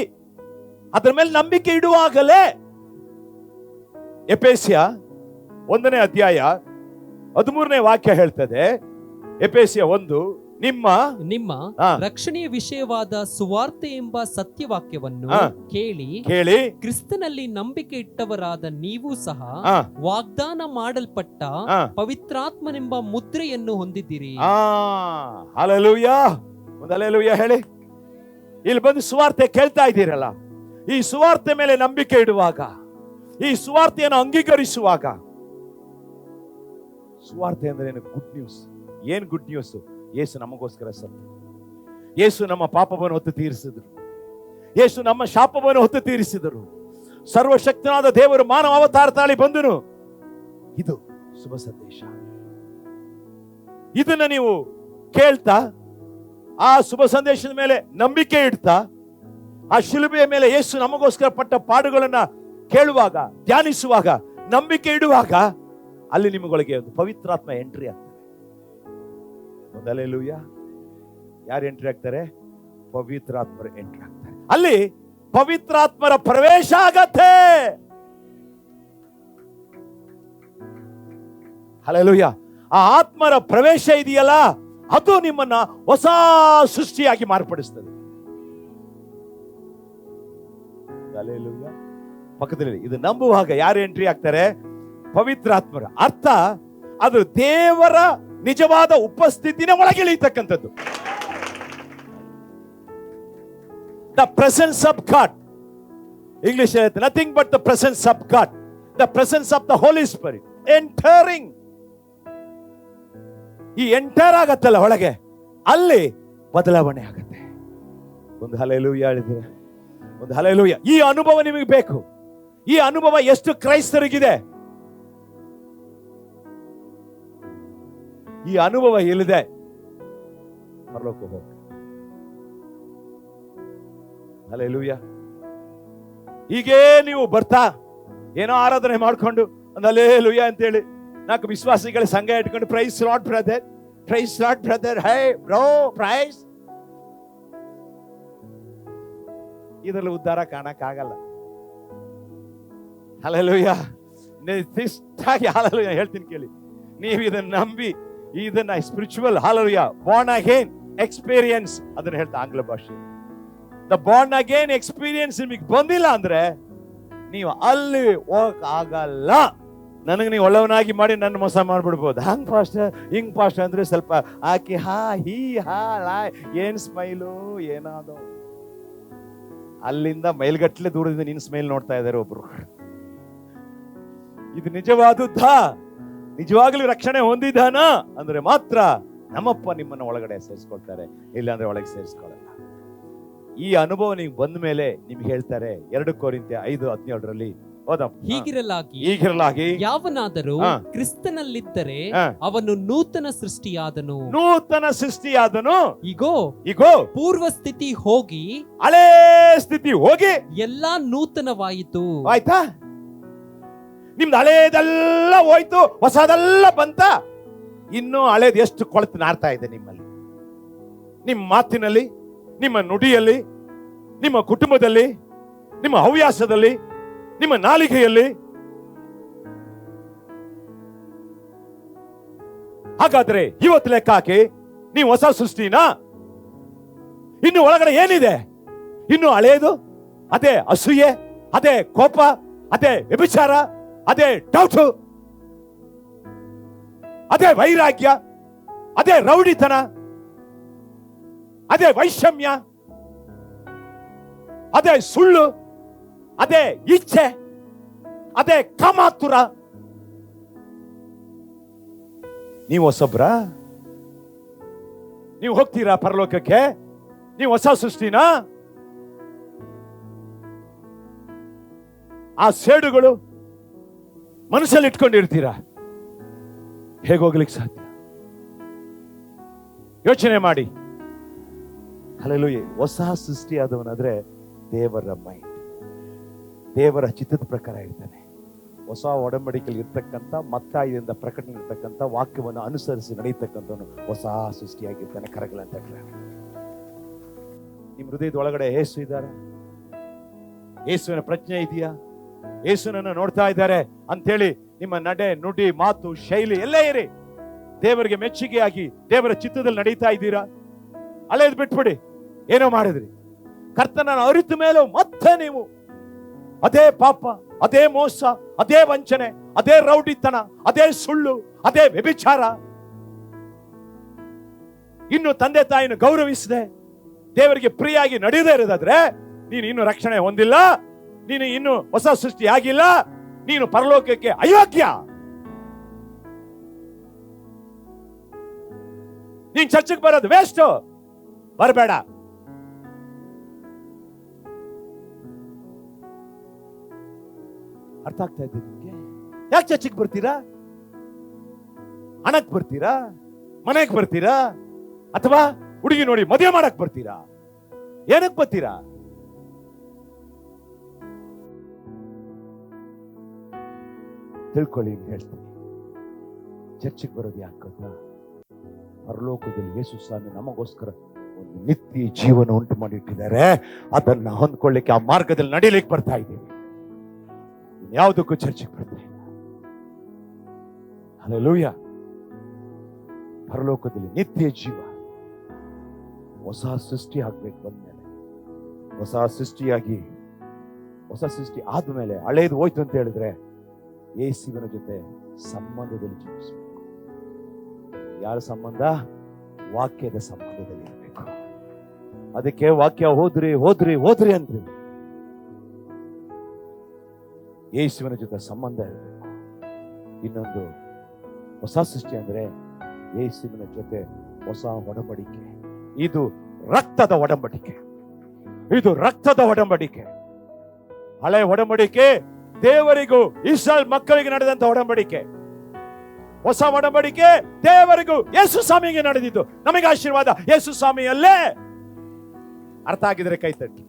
ಅದರ ಮೇಲೆ ನಂಬಿಕೆ ಇಡುವಾಗಲೇ ಎಫೆಸ್ಯ 1ನೇ ಅಧ್ಯಾಯ 13ನೇ ವಾಕ್ಯ ಹೇಳ್ತದೆ. ಎಫೆಸ್ಯ 1, ನಿಮ್ಮ ರಕ್ಷಣೆಯ ವಿಷಯವಾದ ಸುವಾರ್ತೆ ಎಂಬ ಸತ್ಯವಾಕ್ಯವನ್ನು ಕೇಳಿ ಕ್ರಿಸ್ತನಲ್ಲಿ ನಂಬಿಕೆ ಇಟ್ಟವರಾದ ನೀವು ಸಹ ವಾಗ್ದಾನ ಮಾಡಲ್ಪಟ್ಟ ಪವಿತ್ರಾತ್ಮನೆಂಬ ಮುದ್ರೆಯನ್ನು ಹೊಂದಿದ್ದೀರಿ. ಹಲ್ಲೆಲೂಯಾ, ಒಂದು ಹಲ್ಲೆಲೂಯಾ ಹೇಳಿ. ಇಲ್ಲಿ ಬಂದು ಸುವಾರ್ತೆ ಕೇಳ್ತಾ ಇದ್ದೀರಲ್ಲ, ಈ ಸುವಾರ್ತೆ ಮೇಲೆ ನಂಬಿಕೆ ಇಡುವಾಗ, ಈ ಸುವಾರ್ತೆಯನ್ನು ಅಂಗೀಕರಿಸುವಾಗ, ಸುವಾರ್ತೆ ಅಂದ್ರೆ ಏನು? Good news. ಏನ್ ಗುಡ್ ನ್ಯೂಸ್? ಯೇಸು ನಮಗೋಸ್ಕರ ಸತ್ತು, ಯೇಸು ನಮ್ಮ ಪಾಪವನ್ನು ಹೊತ್ತು ತೀರಿಸಿದರು, ಯೇಸು ನಮ್ಮ ಶಾಪವನ್ನು ಹೊತ್ತು ತೀರಿಸಿದರು. ಸರ್ವಶಕ್ತನಾದ ದೇವರು ಮಾನವ ಅವತಾರ ತಾಳಿ ಬಂದನು. ಇದು ಶುಭ ಸಂದೇಶ. ಇದನ್ನ ನೀವು ಕೇಳ್ತಾ, ಆ ಶುಭ ಸಂದೇಶದ ಮೇಲೆ ನಂಬಿಕೆ ಇಡ್ತಾ, ಆ ಶಿಲುಬೆಯ ಮೇಲೆ ಯೇಸು ನಮಗೋಸ್ಕರ ಪಟ್ಟ ಪಾಡುಗಳನ್ನ ಕೇಳುವಾಗ, ಧ್ಯಾನಿಸುವಾಗ, ನಂಬಿಕೆ ಇಡುವಾಗ ಅಲ್ಲಿ ನಿಮಗೊಳಗೆ ಒಂದು ಪವಿತ್ರಾತ್ಮ ಎಂಟ್ರಿ ಆಗ್ತದೆ. ಹಲ್ಲೆಲೂಯಾ. ಯಾರು ಎಂಟ್ರಿ ಆಗ್ತಾರೆ? ಪವಿತ್ರಾತ್ಮರ ಎಂಟ್ರಿ ಆಗ್ತಾರೆ. ಅಲ್ಲಿ ಪವಿತ್ರಾತ್ಮರ ಪ್ರವೇಶ ಆಗತ್ತೆ. ಹಲ್ಲೆಲೂಯಾ. ಆ ಆತ್ಮರ ಪ್ರವೇಶ ಇದೆಯಲ್ಲ, ಅದು ನಿಮ್ಮನ್ನ ಹೊಸ ಸೃಷ್ಟಿಯಾಗಿ ಮಾರ್ಪಡಿಸ್ತದೆ. ಹಲ್ಲೆಲೂಯಾ. ಪಕ್ಕದಲ್ಲಿ ಇದು ನಂಬುವಾಗ ಯಾರು ಎಂಟ್ರಿ ಆಗ್ತಾರೆ? ಪವಿತ್ರಾತ್ಮರ. ಅರ್ಥ ಅದು ದೇವರ ನಿಜವಾದ ಉಪಸ್ಥಿತಿನ ಒಳಗಿಳಿತಕ್ಕಂಥದ್ದು. The presence of God. English ಹೇಳುತ್ತೆ nothing but the presence of God, the presence of the Holy Spirit entering. ಈ ಎಂಟರ್ ಆಗತ್ತಲ್ಲ ಒಳಗೆ, ಅಲ್ಲಿ ಬದಲಾವಣೆ ಆಗತ್ತೆ. ಒಂದು ಹಲ್ಲೆಲೂಯಾ ಹೇಳಿದ್ರೆ, ಒಂದು ಹಲ್ಲೆಲೂಯಾ. ಈ ಅನುಭವ ನಿಮಗೆ ಬೇಕು. ಈ ಅನುಭವ ಎಷ್ಟು ಕ್ರೈಸ್ತರಿಗಿದೆ? ಈ ಅನುಭವ ಇಲ್ಲದೆ ಪರಲೋಕ ಹೋಗ. ಹಲ್ಲೆಲೂಯಾ. ಹೀಗೆ ನೀವು ಬರ್ತಾ ಏನೋ ಆರಾಧನೆ ಮಾಡ್ಕೊಂಡು ಒಂದು ಹಲ್ಲೆಲೂಯಾ ಅಂತೇಳಿ 4 ವಿಶ್ವಾಸಿಗಳ ಸಂಘ ಇಟ್ಕೊಂಡು praise lord brother, praise lord brother, hey bro praise, ಇದರಲ್ಲಿ ಉದ್ಧಾರ ಕಾಣಕ್ಕಾಗಲ್ಲ. ಹಲ್ಲೆಲೂಯಾ. ಇಷ್ಟಾಗಿ ಹಲ್ಲೆಲೂಯಾ ಹೇಳ್ತೀನಿ ಕೇಳಿ. ನೀವು ಇದನ್ನ ನಂಬಿ, ಇದನ್ನ spiritual hallelujah Born again experience ಅದನ್ನ ಹೇಳ್ತಾ ಆಂಗ್ಲ ಭಾಷೆ. ದ ಬಾರ್ನ್ ಅಗೇನ್ ಎಕ್ಸ್ಪೀರಿಯನ್ಸ್ ನಿಮಗೆ ಬಂದಿಲ್ಲ ಅಂದ್ರೆ ನೀವು ಅಲ್ಲಿ ಹೋಗಕ್ ಆಗಲ್ಲ. ನನಗೆ ನೀವು ಒಳ್ಳೆಯವನಾಗಿ ಮಾಡಿ ನನ್ನ ಮೋಸ ಮಾಡ್ಬಿಡ್ಬೋದು. ಹಂಗ್ ಪಾಸ್ಟರ್ ಹಿಂಗ್ ಪಾಸ್ಟರ್ ಅಂದ್ರೆ ಸ್ವಲ್ಪ ಆಕಿ ಹಾ ಹೀ ಹಾ ಲಾ ಏನ್ ಸ್ಮೈಲು ಏನಾದೋ, ಅಲ್ಲಿಂದ ಮೈಲ್ಗಟ್ಲೆ ದೂರದಿಂದ ನಿನ್ ಸ್ಮೈಲ್ ನೋಡ್ತಾ ಇದ್ದಾರೆ ಒಬ್ರು. ಇದು ನಿಜವಾದುದ್ದ? ನಿಜವಾಗ್ಲೂ ರಕ್ಷಣೆ ಹೊಂದಿದ್ದಾನ ಅಂದ್ರೆ ಮಾತ್ರ ನಮ್ಮಪ್ಪ ನಿಮ್ಮನ್ನ ಒಳಗಡೆ ಸೇರಿಸ್ಕೊಳ್ತಾರೆ, ಇಲ್ಲಾಂದ್ರೆ ಒಳಗೆ ಸೇರಿಸ್ಕೊಳ್ಳಲ್ಲ. ಈ ಅನುಭವ ನಿಮ್ಗೆ ಬಂದ ಮೇಲೆ ನಿಮ್ಗೆ ಹೇಳ್ತಾರೆ 2 ಕೊರಿಂಥ್ಯ 5:17 ಹೀಗಿರಲಾಗಿ ಯಾವನಾದರೂ ಕ್ರಿಸ್ತನಲ್ಲಿದ್ದರೆ ಅವನು ನೂತನ ಸೃಷ್ಟಿಯಾದನು. ಇಗೋ ಪೂರ್ವ ಸ್ಥಿತಿ ಹೋಗಿ ಹಳೇ ಸ್ಥಿತಿ ಹೋಗಿ ಎಲ್ಲಾ ನೂತನವಾಯಿತು. ಆಯ್ತಾ? ನಿಮ್ದು ಹಳೇದೆಲ್ಲ ಹೋಯ್ತು, ಹೊಸದೆಲ್ಲ ಬಂತ. ಇನ್ನು ಹಳೇದು ಎಷ್ಟು ಕೊಳತು ನಾರ್ತಾ ಇದೆ ನಿಮ್ಮಲ್ಲಿ, ನಿಮ್ಮ ಮಾತಿನಲ್ಲಿ, ನಿಮ್ಮ ನುಡಿಯಲ್ಲಿ, ನಿಮ್ಮ ಕುಟುಂಬದಲ್ಲಿ, ನಿಮ್ಮ ಹವ್ಯಾಸದಲ್ಲಿ, ನಿಮ್ಮ ನಾಲಿಗೆಯಲ್ಲಿ. ಹಾಗಾದ್ರೆ ಇವತ್ತು ಲೆಕ್ಕ ಹಾಕಿ, ನೀವು ಹೊಸ ಸೃಷ್ಟಿನಾ? ಇನ್ನು ಒಳಗಡೆ ಏನಿದೆ? ಇನ್ನು ಹಳೇದು, ಅದೇ ಅಸೂಯೆ, ಅದೇ ಕೋಪ, ಅದೇ ವ್ಯಭಿಚಾರ, ಅದೇ ಡೌಟು, ಅದೇ ವೈರಾಗ್ಯ, ಅದೇ ರೌಡಿತನ, ಅದೇ ವೈಷಮ್ಯ, ಅದೇ ಸುಳ್ಳು, ಅದೇ ಇಚ್ಛೆ, ಅದೇ ಕಾಮಾತುರ. ನೀವು ಹೊಸಬ್ರ? ನೀವು ಹೋಗ್ತೀರಾ ಪರಲೋಕಕ್ಕೆ? ನೀವು ಹೊಸ ಸೃಷ್ಟಿನಾ? ಆ ಸೇಡುಗಳು ಮನಸ್ಸಲ್ಲಿ ಇಟ್ಕೊಂಡಿರ್ತೀರಾ? ಹೇಗೋಗ್ಲಿಕ್ಕೆ ಸಾಧ್ಯ? ಯೋಚನೆ ಮಾಡಿ. ಹಲ್ಲೆಲೂಯಾ. ಹೊಸ ಸೃಷ್ಟಿಯಾದವನಾದ್ರೆ ದೇವರ ಮೈಂಡ್, ದೇವರ ಚಿತ್ತದ ಪ್ರಕಾರ ಇರ್ತಾನೆ. ಹೊಸ ಒಡಂಬಡಿಕೆಯಲ್ಲಿ ಇರ್ತಕ್ಕಂಥ ಮತ್ತಾಯದಿಂದ ಪ್ರಕಟಣೆ ಇರ್ತಕ್ಕಂಥ ವಾಕ್ಯವನ್ನು ಅನುಸರಿಸಿ ನಡೀತಕ್ಕಂಥವನು ಹೊಸ ಸೃಷ್ಟಿಯಾಗಿರ್ತಾನೆ. ಕರಗಲಂತ ನಿಮ್ಮ ಹೃದಯದ ಒಳಗಡೆ ಯೇಸು ಇದ್ದಾರೆ, ಯೇಸುವಿನ ಪ್ರಜ್ಞೆ ಇದೆಯಾ? ಯೇಸುನನ್ನು ನೋಡ್ತಾ ಇದ್ದಾರೆ ಅಂತೇಳಿ ನಿಮ್ಮ ನಡೆ, ನುಡಿ, ಮಾತು, ಶೈಲಿ ಎಲ್ಲೇ ಇರಿ ದೇವರಿಗೆ ಮೆಚ್ಚುಗೆಯಾಗಿ ದೇವರ ಚಿತ್ತದಲ್ಲಿ ನಡೀತಾ ಇದ್ದೀರಾ? ಹಳೇದು ಬಿಟ್ಬಿಡಿ. ಏನೋ ಮಾಡಿದ್ರಿ, ಕರ್ತನನ್ನು ಅರಿತ ಮೇಲೂ ಮತ್ತೆ ನೀವು ಅದೇ ಪಾಪ, ಅದೇ ಮೋಸ, ಅದೇ ವಂಚನೆ, ಅದೇ ರೌಡಿತನ, ಅದೇ ಸುಳ್ಳು, ಅದೇ ವ್ಯಭಿಚಾರ. ಇನ್ನು ತಂದೆ ತಾಯಿನ ಗೌರವಿಸದೆ ದೇವರಿಗೆ ಪ್ರಿಯಾಗಿ ನಡೆಯದೇ ಇರೋದಾದ್ರೆ ನೀನು ಇನ್ನು ರಕ್ಷಣೆ ಹೊಂದಿಲ್ಲ, ನೀನು ಇನ್ನು ಹೊಸ ಸೃಷ್ಟಿ ಆಗಿಲ್ಲ, ನೀನು ಪರಲೋಕಕ್ಕೆ ಅಯೋಗ್ಯ. ನೀನ್ ಚರ್ಚೆಗೆ ಬರೋದು ವೇಸ್ಟ್, ಬರಬೇಡ. ಅರ್ಥ ಆಗ್ತಾ ಇದೆ ನಿಮ್ಗೆ? ಯಾಕೆ ಚರ್ಚೆಗೆ ಬರ್ತೀರಾ? ಹಣಕ್ ಬರ್ತೀರಾ? ಮನೆಗೆ ಬರ್ತೀರಾ? ಅಥವಾ ಹುಡುಗಿ ನೋಡಿ ಮದುವೆ ಮಾಡಕ್ ಬರ್ತೀರಾ? ಏನಕ್ಕೆ ಬರ್ತೀರಾ? ತಿಳ್ಕೊಳ್ಳಿ, ಹೇಳ್ತೀನಿ. ಚರ್ಚಿಗೆ ಬರೋದು ಯಾಕೆ ಗೊತ್ತಾ? ಪರಲೋಕದಲ್ಲಿ ಯೇಸು ಸ್ವಾಮಿ ನಮಗೋಸ್ಕರ ಒಂದು ನಿತ್ಯ ಜೀವನ ಉಂಟು ಮಾಡಿಟ್ಟಿದ್ದಾರೆ. ಅದನ್ನ ಹೊಂದ್ಕೊಳ್ಳಿಕ್ಕೆ ಆ ಮಾರ್ಗದಲ್ಲಿ ನಡೀಲಿಕ್ಕೆ ಬರ್ತಾ ಇದ್ದೀವಿ. ಯಾವುದಕ್ಕೂ ಚರ್ಚೆಗೆ ಬರ್ತಾ ಇಲ್ಲ. ಹಲ್ಲೆಲೂಯಾ. ಪರಲೋಕದಲ್ಲಿ ನಿತ್ಯ ಜೀವ, ಹೊಸ ಸೃಷ್ಟಿ ಆಗ್ಬೇಕು. ಬಂದ್ಮೇಲೆ ಹೊಸ ಸೃಷ್ಟಿಯಾಗಿ, ಹೊಸ ಸೃಷ್ಟಿ ಆದ್ಮೇಲೆ ಹಳೇದು ಹೋಯ್ತು ಅಂತ ಹೇಳಿದ್ರೆ ಯೇಸುವಿನ ಜೊತೆ ಸಂಬಂಧದಲ್ಲಿ ಜೀವಿಸಬೇಕು. ಯಾರ ಸಂಬಂಧ? ವಾಕ್ಯದ ಸಂಬಂಧದಲ್ಲಿ ಇರಬೇಕು. ಅದಕ್ಕೆ ವಾಕ್ಯ ಹೋದ್ರಿ ಹೋದ್ರಿ ಹೋದ್ರಿ ಅಂದ್ರಿ. ಯೇಸುವಿನ ಜೊತೆ ಸಂಬಂಧ ಇರಬೇಕು. ಇನ್ನೊಂದು ಹೊಸ ಸೃಷ್ಟಿ ಅಂದ್ರೆ ಯೇಸುವಿನ ಜೊತೆ ಹೊಸ ಒಡಂಬಡಿಕೆ. ಇದು ರಕ್ತದ ಒಡಂಬಡಿಕೆ, ಇದು ರಕ್ತದ ಒಡಂಬಡಿಕೆ. ಹಳೆ ಒಡಂಬಡಿಕೆ ದೇವರಿಗೂ ಇಸ್ರಾಯೇಲ್ ಮಕ್ಕಳಿಗೆ ನಡೆದಂತ ಒಡಂಬಡಿಕೆ. ಹೊಸ ಒಡಂಬಡಿಕೆ ದೇವರಿಗೂ ಯೇಸು ಸ್ವಾಮಿಗೆ ನಡೆದಿದ್ದು. ನಮಗೆ ಆಶೀರ್ವಾದ ಯೇಸು ಸ್ವಾಮಿಯಲ್ಲೇ. ಅರ್ಥ ಆಗಿದ್ರೆ ಕೈ ತಟ್ಟಿ.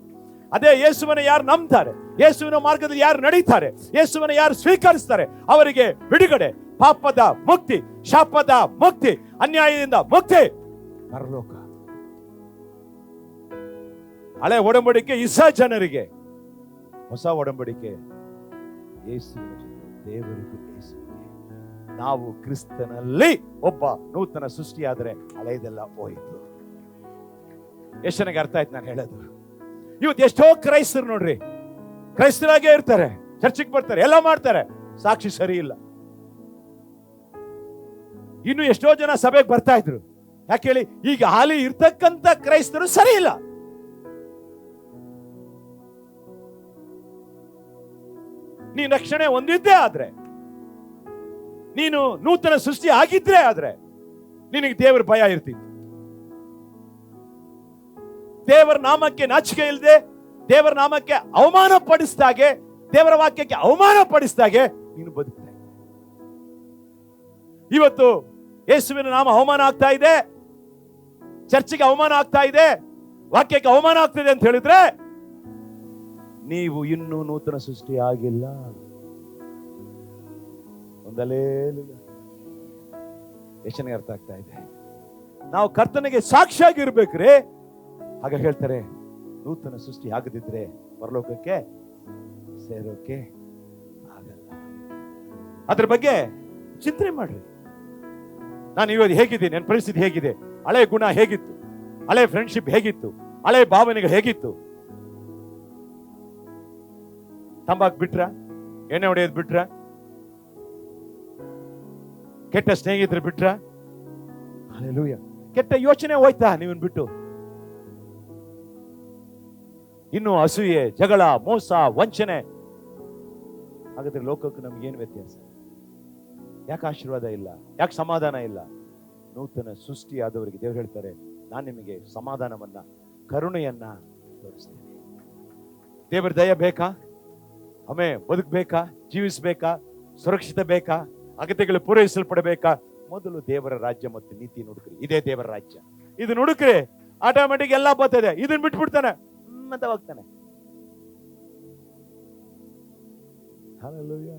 ಅದೇ ಯೇಸುವನ್ನು ಯಾರು ನಂಬ್ತಾರೆ, ಯೇಸುವಿನ ಮಾರ್ಗದಲ್ಲಿ ಯಾರು ನಡೀತಾರೆ, ಯೇಸುವನ್ನು ಯಾರು ಸ್ವೀಕರಿಸ್ತಾರೆ, ಅವರಿಗೆ ಬಿಡುಗಡೆ, ಪಾಪದ ಮುಕ್ತಿ, ಶಾಪದ ಮುಕ್ತಿ, ಅನ್ಯಾಯದಿಂದ ಮುಕ್ತಿ, ಪರಲೋಕ. ಹಳೆ ಒಡಂಬಡಿಕೆ ಇಸ್ರಾಯೇಲ್ ಜನರಿಗೆ, ಹೊಸ ಒಡಂಬಡಿಕೆ ಯೇಸುವಿನ ಜೊತೆ ದೇವರಿಗೂ ಯೇಸುವಿಗೆ. ನಾವು ಕ್ರಿಸ್ತನಲ್ಲಿ ಒಬ್ಬ ನೂತನ ಸೃಷ್ಟಿಯಾದರೆ ಹಳೆಯದೆಲ್ಲ ಹೋಯಿತು. ಎಷ್ಟು ನನಗೆ ಅರ್ಥ ಆಯ್ತು ನಾನು ಹೇಳೋದು? ಇವತ್ತು ಎಷ್ಟೋ ಕ್ರೈಸ್ತರು ನೋಡ್ರಿ, ಕ್ರೈಸ್ತರಾಗೇ ಇರ್ತಾರೆ, ಚರ್ಚಿಗೆ ಬರ್ತಾರೆ, ಎಲ್ಲ ಮಾಡ್ತಾರೆ, ಸಾಕ್ಷಿ ಸರಿ ಇಲ್ಲ. ಇನ್ನು ಎಷ್ಟೋ ಜನ ಸಭೆಗೆ ಬರ್ತಾ ಇದ್ರು. ಯಾಕೆ ಹೇಳಿ? ಈಗ ಹಾಲಿ ಇರ್ತಕ್ಕಂಥ ಕ್ರೈಸ್ತರು ಸರಿ ಇಲ್ಲ. ನೀನು ರಕ್ಷಣೆ ಹೊಂದಿದ್ದೇ ಆದ್ರೆ, ನೀನು ನೂತನ ಸೃಷ್ಟಿ ಆಗಿದ್ರೆ ಆದ್ರೆ ನಿನಗೆ ದೇವರ ಭಯ ಇರ್ತಿತ್ತು. ದೇವರ ನಾಮಕ್ಕೆ ನಾಚಿಕೆ ಇಲ್ಲದೆ, ದೇವರ ನಾಮಕ್ಕೆ ಅವಮಾನ ಪಡಿಸಿದಾಗೆ ದೇವರ ವಾಕ್ಯಕ್ಕೆ ಅವಮಾನ ಪಡಿಸಿದಾಗೆ ನೀನು ಬದುಕ್ತಾ ಇದ್ದೆ. ಇವತ್ತು ಯೇಸುವಿನ ನಾಮ ಅವಮಾನ ಆಗ್ತಾ ಇದೆ, ಚರ್ಚಿಗೆ ಅವಮಾನ ಆಗ್ತಾ ಇದೆ, ವಾಕ್ಯಕ್ಕೆ ಅವಮಾನ ಆಗ್ತಿದೆ ಅಂತ ಹೇಳಿದ್ರೆ ನೀವು ಇನ್ನೂ ನೂತನ ಸೃಷ್ಟಿ ಆಗಿಲ್ಲ. ಒಂದಲೇ ಯಶನಿಗೆ ಅರ್ಥ ಆಗ್ತಾ ಇದೆ. ನಾವು ಕರ್ತನಿಗೆ ಸಾಕ್ಷಿಯಾಗಿರ್ಬೇಕ್ರೆ ಹಾಗೆ ಹೇಳ್ತಾರೆ, ನೂತನ ಸೃಷ್ಟಿ ಆಗದಿದ್ರೆ ಪರಲೋಕಕ್ಕೆ ಸೇರೋಕೆ ಆಗಲ್ಲ. ಅದ್ರ ಬಗ್ಗೆ ಚಿಂತನೆ ಮಾಡ್ರಿ. ನಾನು ಇವತ್ತು ಹೇಗಿದ್ದೀನಿ, ನನ್ನ ಪರಿಸ್ಥಿತಿ ಹೇಗಿದೆ, ಹಳೆ ಗುಣ ಹೇಗಿತ್ತು, ಹಳೆ ಫ್ರೆಂಡ್ಶಿಪ್ ಹೇಗಿತ್ತು, ಹಳೆ ಭಾವನೆಗಳು ಹೇಗಿತ್ತು, ತಂಬಾಕ್ ಬಿಟ್ರ, ಎಣ್ಣೆ ಹೊಡೆಯೋದು ಬಿಟ್ರ, ಕೆಟ್ಟ ಸ್ನೇಹಿತರು ಬಿಟ್ರ, ಹಲ್ಲೆಲೂಯಾ, ಕೆಟ್ಟ ಯೋಚನೆ ಹೋಯ್ತಾ ನೀವನ್ ಬಿಟ್ಟು? ಇನ್ನು ಅಸೂಯೆ, ಜಗಳ, ಮೋಸ, ವಂಚನೆ, ಹಾಗಾದ್ರೆ ಲೋಕಕ್ಕೆ ನಮ್ಗೇನು ವ್ಯತ್ಯಾಸ? ಯಾಕೆ ಆಶೀರ್ವಾದ ಇಲ್ಲ? ಯಾಕೆ ಸಮಾಧಾನ ಇಲ್ಲ? ನೂತನ ಸೃಷ್ಟಿಯಾದವರಿಗೆ ದೇವರು ಹೇಳ್ತಾರೆ, ನಾನು ನಿಮಗೆ ಸಮಾಧಾನವನ್ನ, ಕರುಣೆಯನ್ನ ತೋರಿಸ್ತೇನೆ. ದೇವರ ದಯ ಬೇಕಾ? ಬದುಕಬೇಕಾ, ಜೀವಿಸಬೇಕಾ, ಸುರಕ್ಷಿತ ಬೇಕಾ, ಅಗತ್ಯಗಳು ಪೂರೈಸಲ್ಪಡಬೇಕಾ? ಮೊದಲು ದೇವರ ರಾಜ್ಯ ಮತ್ತು ನೀತಿ ಹುಡುಕ್ರಿ. ಇದೇ ದೇವರ ರಾಜ್ಯ. ಇದು ಹುಡುಕ್ರಿ, ಆಟೋಮೆಟಿಕ್ ಎಲ್ಲ ಬರ್ತದೆ. ಇದನ್ನ ಬಿಟ್ಬಿಡ್ತಾನೆ, ಮತ್ತೆ ಹೋಗ್ತಾನೆ. ಹಲ್ಲೆಲೂಯಾ.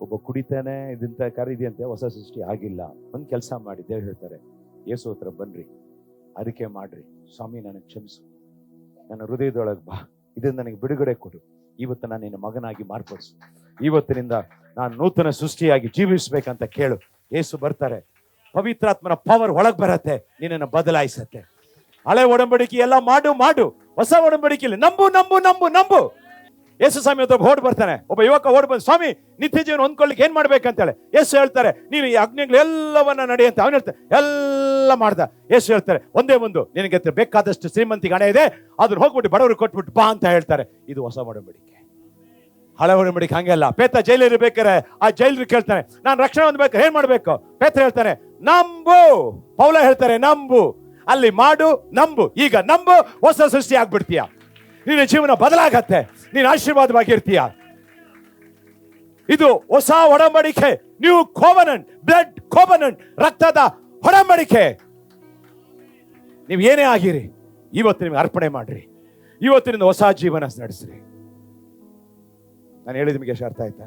ಒಬ್ಬ ಕುಡಿತಾನೆ, ಇದಂತ ಕರೀದಿಯಂತೆ, ಹೊಸ ಸೃಷ್ಟಿ ಆಗಿಲ್ಲ. ಒಂದ್ ಕೆಲಸ ಮಾಡಿ, ದೇವ್ರು ಹೇಳ್ತಾರೆ, ಯೇಸು ಹತ್ರ ಬನ್ರಿ, ಅರಿಕೆ ಮಾಡ್ರಿ, ಸ್ವಾಮಿ ನನಗೆ ಕ್ಷಮಿಸು, ನನ್ನ ಹೃದಯದೊಳಗೆ ಬಾ, ಇದರಿಂದ ನನಗೆ ಬಿಡುಗಡೆ ಕೊಡು, ಇವತ್ತು ನಾನು ನಿನ್ನ ಮಗನಾಗಿ ಮಾರ್ಪಡಿಸು, ಇವತ್ತಿನಿಂದ ನಾನು ನೂತನ ಸೃಷ್ಟಿಯಾಗಿ ಜೀವಿಸ್ಬೇಕಂತ ಕೇಳು. ಯೇಸು ಬರ್ತಾರೆ, ಪವಿತ್ರಾತ್ಮನ ಪವರ್ ಒಳಗ್ ಬರತ್ತೆ, ನಿನ್ನನ್ನು ಬದಲಾಯಿಸತ್ತೆ. ಹಳೆ ಒಡಂಬಡಿಕೆ ಎಲ್ಲ ಮಾಡು, ಹೊಸ ಒಡಂಬಡಿಕೆಯಲ್ಲಿ ನಂಬು ನಂಬು ನಂಬು ನಂಬು. ಯೇಸು ಸ್ವಾಮಿ ಓಡ್ ಬರ್ತಾನೆ, ಒಬ್ಬ ಯುವಕ ಓಡ್ ಬಂದು, ಸ್ವಾಮಿ ನಿತ್ಯ ಜೀವನ ಹೊಂದ್ಕೊಳ್ಳಿಕ್ಕೆ ಏನ್ ಮಾಡ್ಬೇಕಂತೇಳಿ ಯೇಸು ಹೇಳ್ತಾರೆ, ನೀನು ಈ ಆಜ್ಞೆಗಳು ಎಲ್ಲವನ್ನ ನಡೆಯಂತ. ಅವನು ಹೇಳ್ತಾರೆ ಎಲ್ಲ ಮಾಡ್ದ. ಯೇಸು ಹೇಳ್ತಾರೆ, ಒಂದೇ ಒಂದು, ನಿನಗೆ ಬೇಕಾದಷ್ಟು ಶ್ರೀಮಂತಿಗೆ ಹಣ ಇದೆ, ಅದನ್ನ ಹೋಗ್ಬಿಟ್ಟು ಬಡವರು ಕೊಟ್ಬಿಟ್ಟು ಬಾ ಅಂತ ಹೇಳ್ತಾರೆ. ಇದು ಹೊಸ ಒಡಂಬಡಿಕೆ. ಹಳೆ ಒಡಂಬಡಿಕೆ ಹಂಗೆಲ್ಲ. ಪೇತ್ರ ಜೈಲಲ್ಲಿ ಬೇಕಾರೆ ಆ ಜೈಲರು ಕೇಳ್ತಾನೆ, ನಾನು ರಕ್ಷಣೆ ಹೊಂದಬೇಕು, ಏನ್ ಮಾಡ್ಬೇಕು? ಪೇತ್ರ ಹೇಳ್ತಾನೆ, ನಂಬು. ಪೌಲ ಹೇಳ್ತಾರೆ, ನಂಬು. ಅಲ್ಲಿ ಮಾಡು, ನಂಬು. ಈಗ ನಂಬು, ಹೊಸ ಸೃಷ್ಟಿ ಆಗ್ಬಿಡ್ತೀಯ, ನಿನ್ನ ಜೀವನ ಬದಲಾಗತ್ತೆ, ನೀನು ಆಶೀರ್ವಾದವಾಗಿರ್ತೀಯ. ಇದು ಹೊಸ ಒಡಂಬಡಿಕೆ, ನ್ಯೂ ಕೋವನೆಂಟ್, ಬ್ಲಡ್ ಕೋವನೆಂಟ್, ರಕ್ತದ ಒಡಂಬಡಿಕೆ. ನೀವು ಏನೇ ಆಗಿರಿ, ಇವತ್ತು ನಿಮಗೆ ಅರ್ಪಣೆ ಮಾಡ್ರಿ, ಇವತ್ತಿನಿಂದ ಹೊಸ ಜೀವನ ನಡೆಸ್ರಿ. ನಾನು ಹೇಳಿದ ನಿಮಗೆ ಅರ್ಥ ಆಯ್ತಾ?